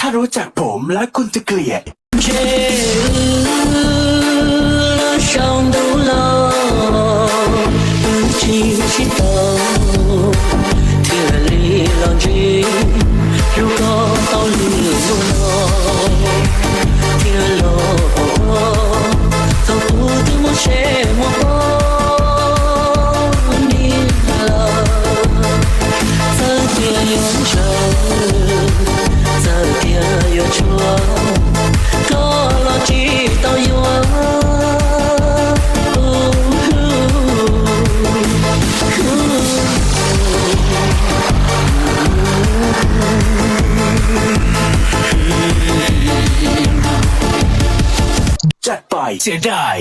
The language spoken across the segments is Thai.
ถ้ารู้จักผมแล้วคุณจะเกลียด上都老，不经心动，天里浪迹，如果到绿路了，天路，走不得我什么你了，这天有愁，这天有愁，到了几道有。จัดไปเสียดาย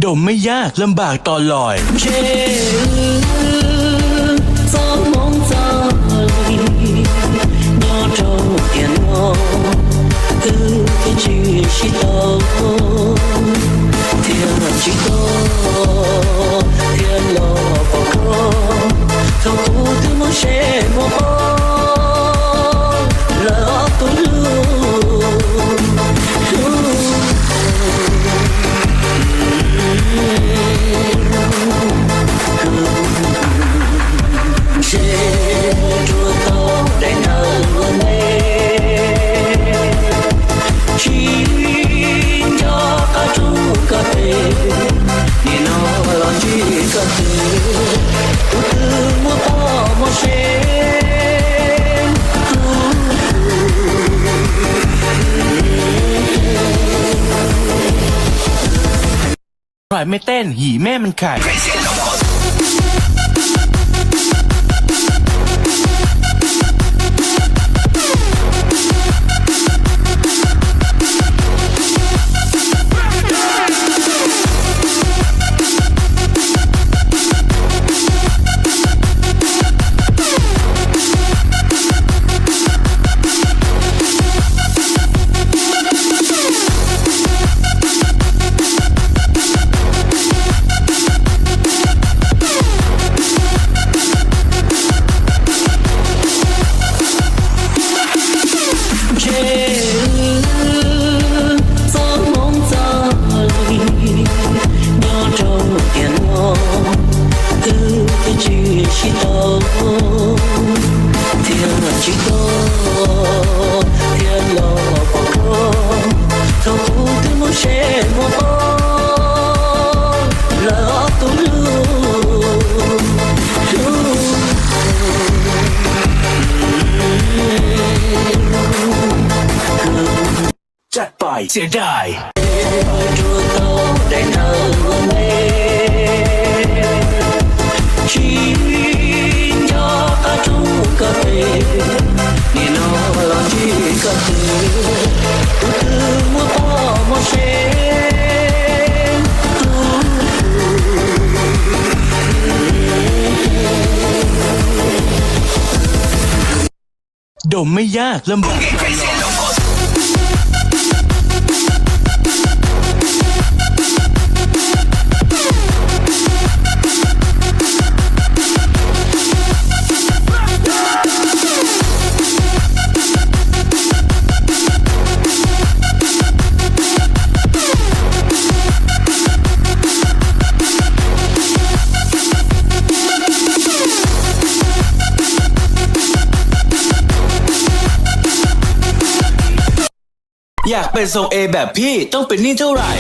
ดมไม่ยากลำบากตอนลอย造梦造里，鸟中点我，天去西东，天去东，天落不高，走不得梦什么了不路。谁主动在那美？寻找诸个背，你那浪迹个背，不得我把我谁？ใครไม่เต้นหีแม่มันไข่จัดไปเสียดายดมไม่ยากลำบากอยากเป็นทรงเอแบบพี่ต้องเป็นหนี้เท่าไหร่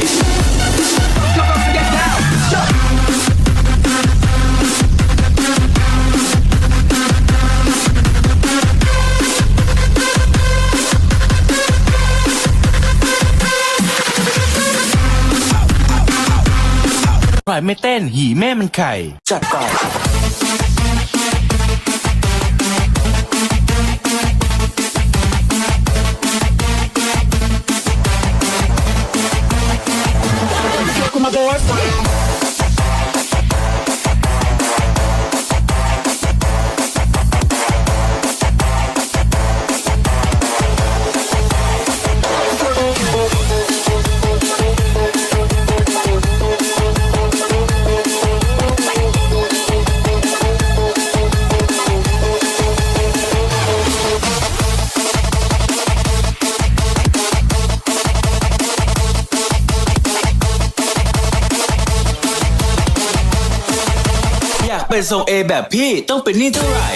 ใครไม่เต้นหีแม่มันไข่จัดไป ากเป็นทรงเอแบบพี่ต้องเป็นหนี้เท่าไหร่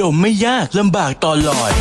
ดมไม่ยากลำบากตอนลอย